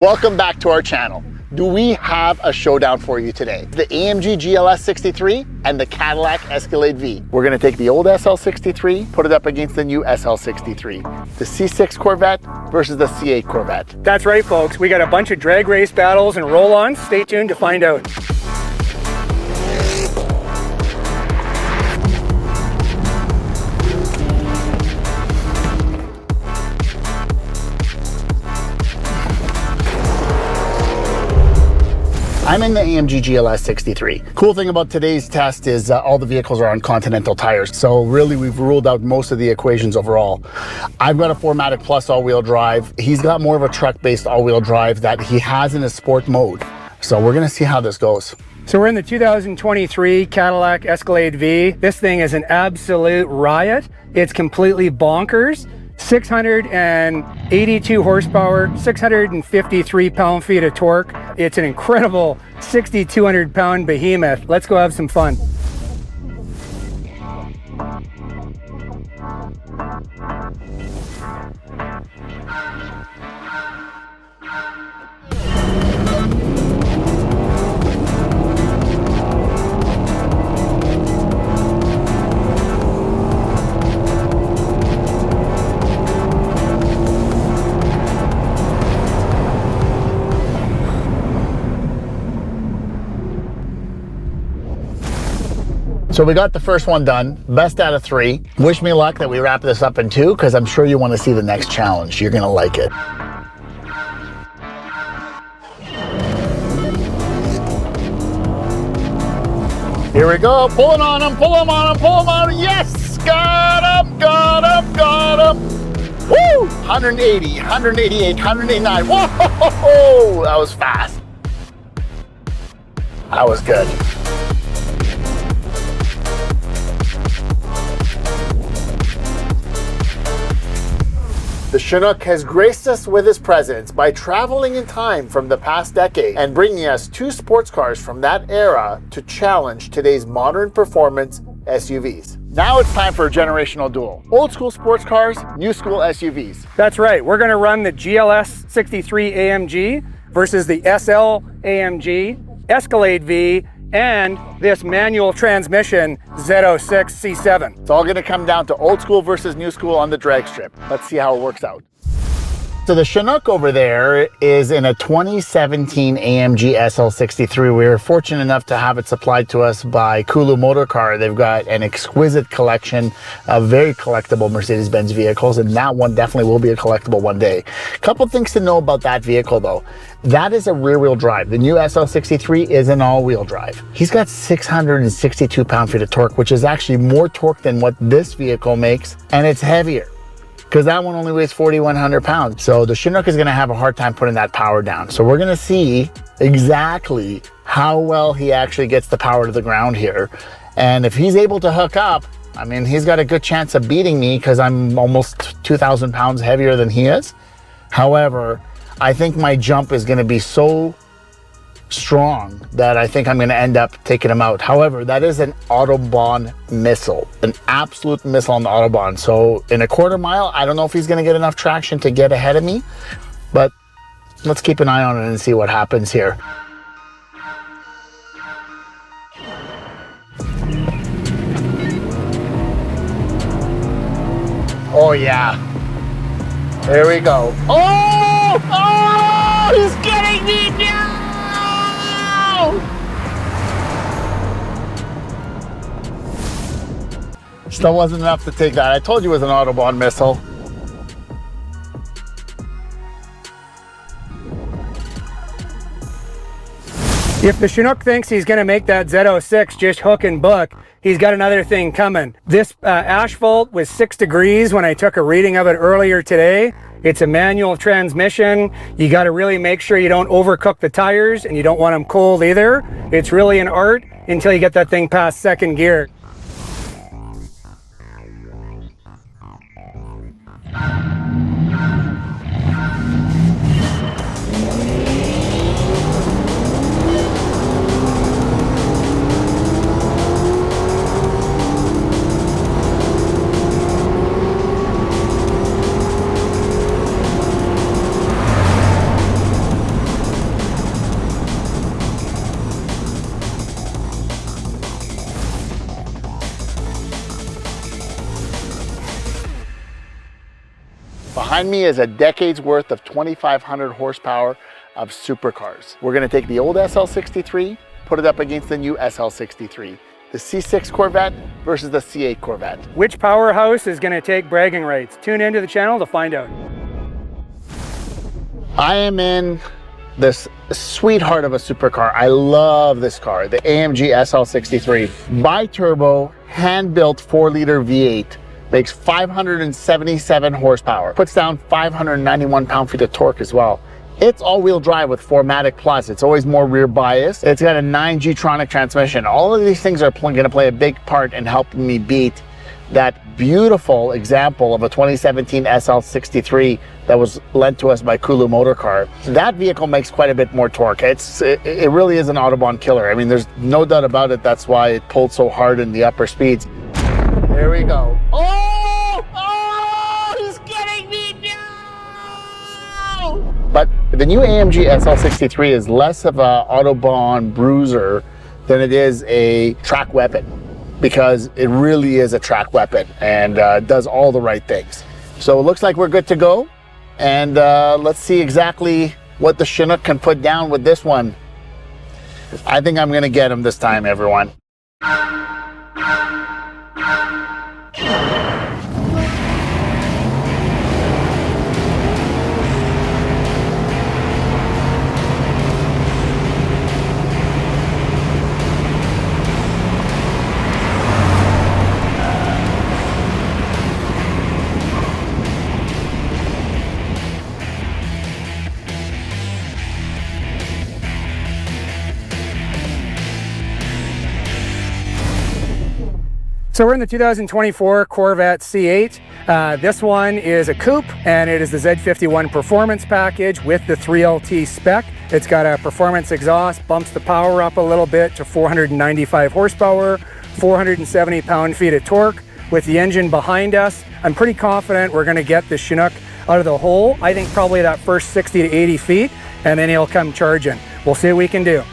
Welcome back to our channel. Do we have a showdown for you today? The AMG GLS63 and the Cadillac Escalade V. We're gonna take the old SL63, put it up against the new SL63. The C6 Corvette versus the C8 Corvette. That's right, folks. We got a bunch of drag race battles and roll-ons. Stay tuned to find out. I'm in the AMG GLS63. Cool thing about today's test is all the vehicles are on Continental tires. So really we've ruled out most of the equations overall. I've got a 4MATIC Plus all-wheel drive. He's got more of a truck-based all-wheel drive that he has in a sport mode. So we're gonna see how this goes. So we're in the 2023 Cadillac Escalade V. This thing is an absolute riot. It's completely bonkers. 682 horsepower, 653 pound-feet of torque. It's an incredible 6,200 pound behemoth. Let's go have some fun. So we got the first one done, best out of 3. Wish me luck that we wrap this up in 2, because I'm sure you want to see the next challenge. You're gonna like it. Here we go, pulling on him, pull him on him, pull him on him. Yes, got him, got him, got him. Woo, 180, 188, 189. Whoa, that was fast. That was good. The Chinook has graced us with his presence by traveling in time from the past decade and bringing us 2 sports cars from that era to challenge today's modern performance SUVs. Now it's time for a generational duel. Old school sports cars, new school SUVs. That's right. We're going to run the GLS63 AMG versus the SL AMG, Escalade V, and this manual transmission Z06 C7. It's all gonna come down to old school versus new school on the drag strip. Let's see how it works out. So the Chinook over there is in a 2017 AMG SL63. We were fortunate enough to have it supplied to us by Kulu Motor Car. They've got an exquisite collection of very collectible Mercedes-Benz vehicles, and that one definitely will be a collectible one day. Couple things to know about that vehicle though. That is a rear-wheel drive. The new SL63 is an all-wheel drive. He's got 662 pound-feet of torque, which is actually more torque than what this vehicle makes, and it's heavier, because that one only weighs 4,100 pounds. So the Chinook is gonna have a hard time putting that power down. So we're gonna see exactly how well he actually gets the power to the ground here. And if he's able to hook up, I mean, he's got a good chance of beating me because I'm almost 2,000 pounds heavier than he is. However, I think my jump is gonna be so strong that I think I'm gonna end up taking him out. However, that is an Autobahn missile, an absolute missile on the Autobahn. So in a quarter mile, I don't know if he's gonna get enough traction to get ahead of me, but let's keep an eye on it and see what happens here. Oh yeah, there we go. Oh, oh, he's getting me now. Still wasn't enough to take that. I told you it was an Autobahn missile. If the Chinook thinks he's going to make that Z06 just hook and book, he's got another thing coming. This asphalt was 6 degrees when I took a reading of it earlier today. It's a manual transmission. You got to really make sure you don't overcook the tires, and you don't want them cold either. It's really an art until you get that thing past 2nd gear. Behind me is a decade's worth of 2,500 horsepower of supercars. We're gonna take the old SL63, put it up against the new SL63. The C6 Corvette versus the C8 Corvette. Which powerhouse is going to take bragging rights? Tune into the channel to find out. I am in this sweetheart of a supercar. I love this car, the AMG SL63. Bi-turbo, hand-built 4-liter V8. Makes 577 horsepower. Puts down 591 pound-feet of torque as well. It's all-wheel drive with 4MATIC Plus. It's always more rear bias. It's got a 9G-tronic transmission. All of these things are going to play a big part in helping me beat that beautiful example of a 2017 SL63 that was lent to us by Kulu Motor Car. That vehicle makes quite a bit more torque. It really is an Autobahn killer. I mean, there's no doubt about it. That's why it pulled so hard in the upper speeds. There we go. Oh! Oh! He's getting me now! But the new AMG SL63 is less of a Autobahn bruiser than it is a track weapon, because it really is a track weapon and does all the right things. So it looks like we're good to go, and let's see exactly what the Chinook can put down with this one. I think I'm gonna get him this time, everyone. So we're in the 2024 Corvette C8. This one is a coupe, and it is the Z51 Performance package with the 3LT spec. It's got a performance exhaust, bumps the power up a little bit to 495 horsepower, 470 pound-feet of torque. With the engine behind us, I'm pretty confident we're gonna get the Chinook out of the hole. I think probably that first 60 to 80 feet, and then he'll come charging. We'll see what we can do.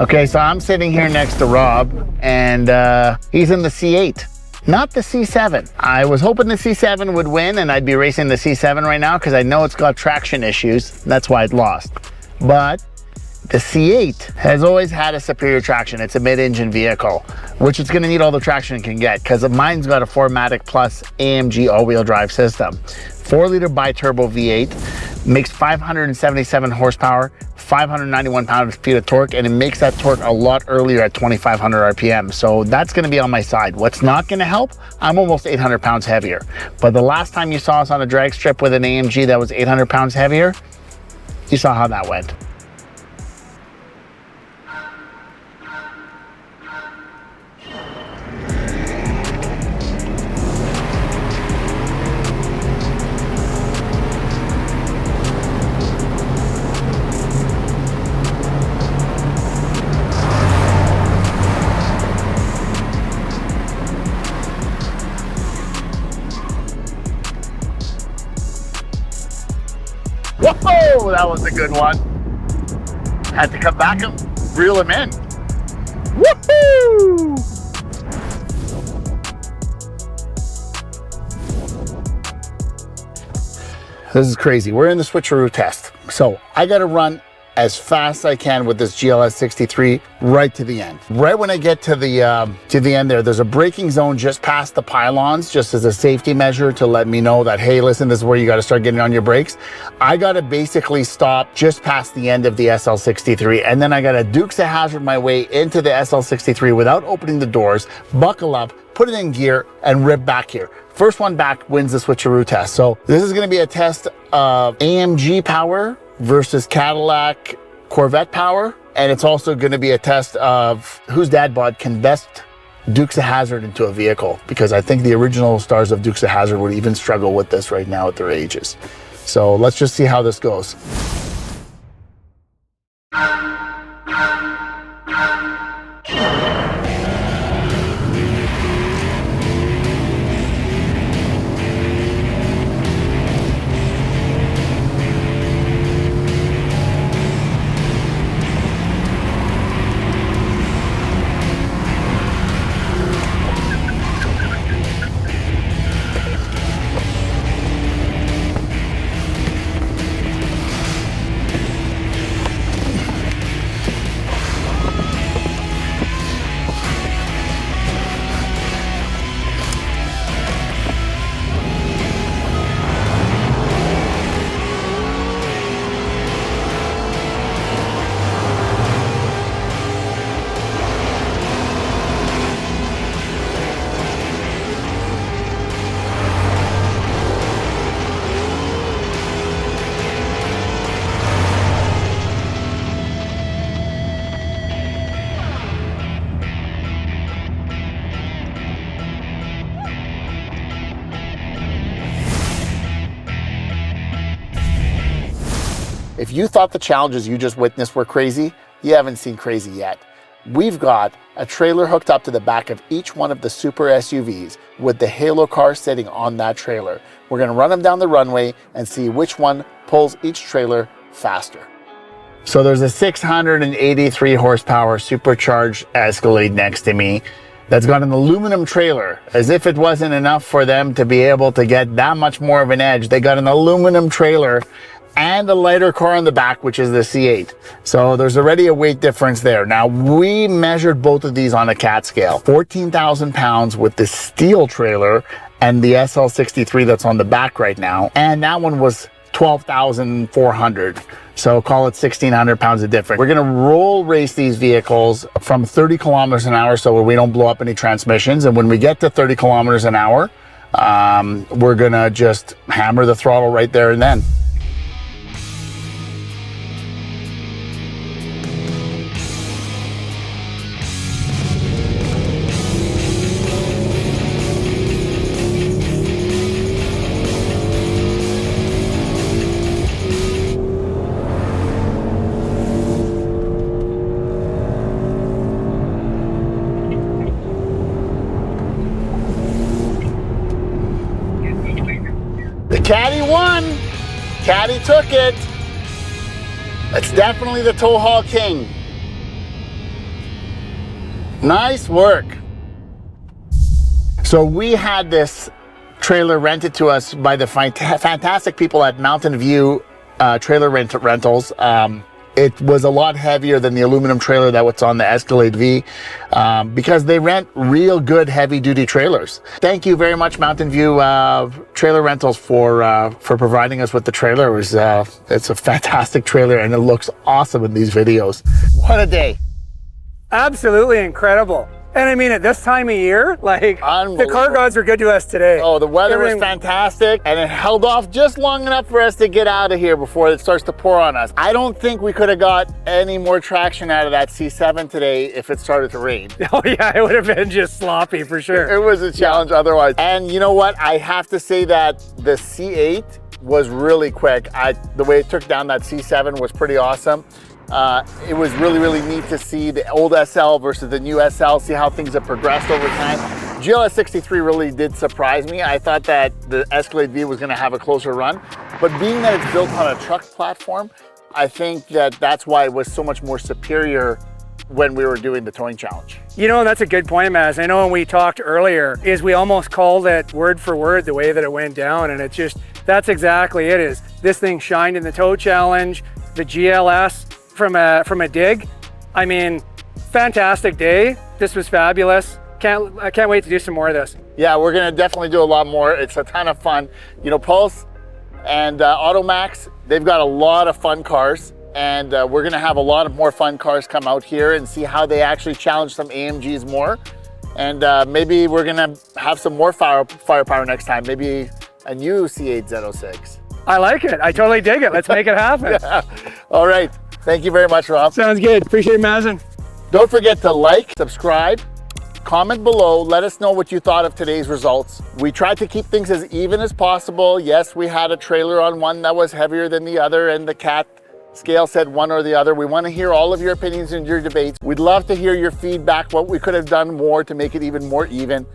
Okay, so I'm sitting here next to Rob, and he's in the C8, not the C7. I was hoping the C7 would win, and I'd be racing the C7 right now because I know it's got traction issues. That's why it lost. But the C8 has always had a superior traction. It's a mid-engine vehicle, which it's going to need all the traction it can get because mine's got a 4MATIC Plus AMG all-wheel drive system. 4-liter bi-turbo V8, makes 577 horsepower, 591 pound-feet of torque, and it makes that torque a lot earlier at 2,500 RPM. So that's going to be on my side. What's not going to help? I'm almost 800 pounds heavier. But the last time you saw us on a drag strip with an AMG that was 800 pounds heavier, you saw how that went. Whoa, that was a good one. Had to come back and reel him in. Woohoo! This is crazy. We're in the switcheroo test. So I got to run as fast as I can with this GLS63 right to the end. Right when I get to the end there's a braking zone just past the pylons, just as a safety measure to let me know that, hey, listen, this is where you got to start getting on your brakes. I got to basically stop just past the end of the SL63, and then I got to Dukes of Hazzard my way into the SL63 without opening the doors, buckle up, put it in gear, and rip back here. First one back wins the switcheroo test. So this is going to be a test of AMG power versus Cadillac Corvette power, and it's also going to be a test of whose dad bod can best Dukes of Hazzard into a vehicle, because I think the original stars of Dukes of Hazzard would even struggle with this right now at their ages. So let's just see how this goes. If you thought the challenges you just witnessed were crazy, you haven't seen crazy yet. We've got a trailer hooked up to the back of each one of the super SUVs with the Halo car sitting on that trailer. We're gonna run them down the runway and see which one pulls each trailer faster. So there's a 683 horsepower supercharged Escalade next to me that's got an aluminum trailer. As if it wasn't enough for them to be able to get that much more of an edge, they got an aluminum trailer and a lighter car in the back, which is the C8. So there's already a weight difference there. Now, we measured both of these on a CAT scale. 14,000 pounds with the steel trailer and the SL63 that's on the back right now. And that one was 12,400. So call it 1,600 pounds of difference. We're gonna roll race these vehicles from 30 kilometers an hour so we don't blow up any transmissions. And when we get to 30 kilometers an hour, we're gonna just hammer the throttle right there and then. The Caddy won. Caddy took it. That's definitely the tow haul king. Nice work. So we had this trailer rented to us by the fantastic people at Mountain View Trailer Rentals. It was a lot heavier than the aluminum trailer that was on the Escalade V because they rent real good heavy duty trailers. Thank you very much, Mountain View Trailer Rentals, for providing us with the trailer. It's a fantastic trailer and it looks awesome in these videos. What a day. Absolutely incredible. And I mean, at this time of year, like, the car gods were good to us today. Oh, the weather was fantastic, and it held off just long enough for us to get out of here before it starts to pour on us. I don't think we could have got any more traction out of that C7 today if it started to rain. Oh yeah, it would have been just sloppy for sure. It was a challenge otherwise. And you know what? I have to say that the C8 was really quick. The way it took down that C7 was pretty awesome. It was really, really neat to see the old SL versus the new SL, see how things have progressed over time. GLS63 really did surprise me. I thought that the Escalade V was going to have a closer run, but being that it's built on a truck platform, I think that that's why it was so much more superior when we were doing the towing challenge. You know, that's a good point, Maz. I know when we talked earlier, is we almost called it word for word the way that it went down, and it's just, that's exactly it is. This thing shined in the tow challenge, the GLS, from a dig. I mean, fantastic day. This was fabulous. I can't wait to do some more of this. Yeah, we're gonna definitely do a lot more. It's a ton of fun. You know, Pulse and Automax, they've got a lot of fun cars, and we're gonna have a lot of more fun cars come out here and see how they actually challenge some AMGs more. And maybe we're gonna have some more firepower next time. Maybe a new C8 Z06. I like it. I totally dig it. Let's make it happen. Yeah. All right. Thank you very much, Rob. Sounds good. Appreciate it, Mazen. Don't forget to like, subscribe, comment below. Let us know what you thought of today's results. We tried to keep things as even as possible. Yes, we had a trailer on one that was heavier than the other, and the CAT scale said one or the other. We want to hear all of your opinions and your debates. We'd love to hear your feedback, what we could have done more to make it even more even.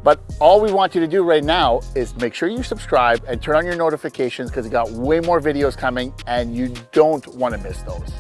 But all we want you to do right now is make sure you subscribe and turn on your notifications, because we got way more videos coming and you don't want to miss those.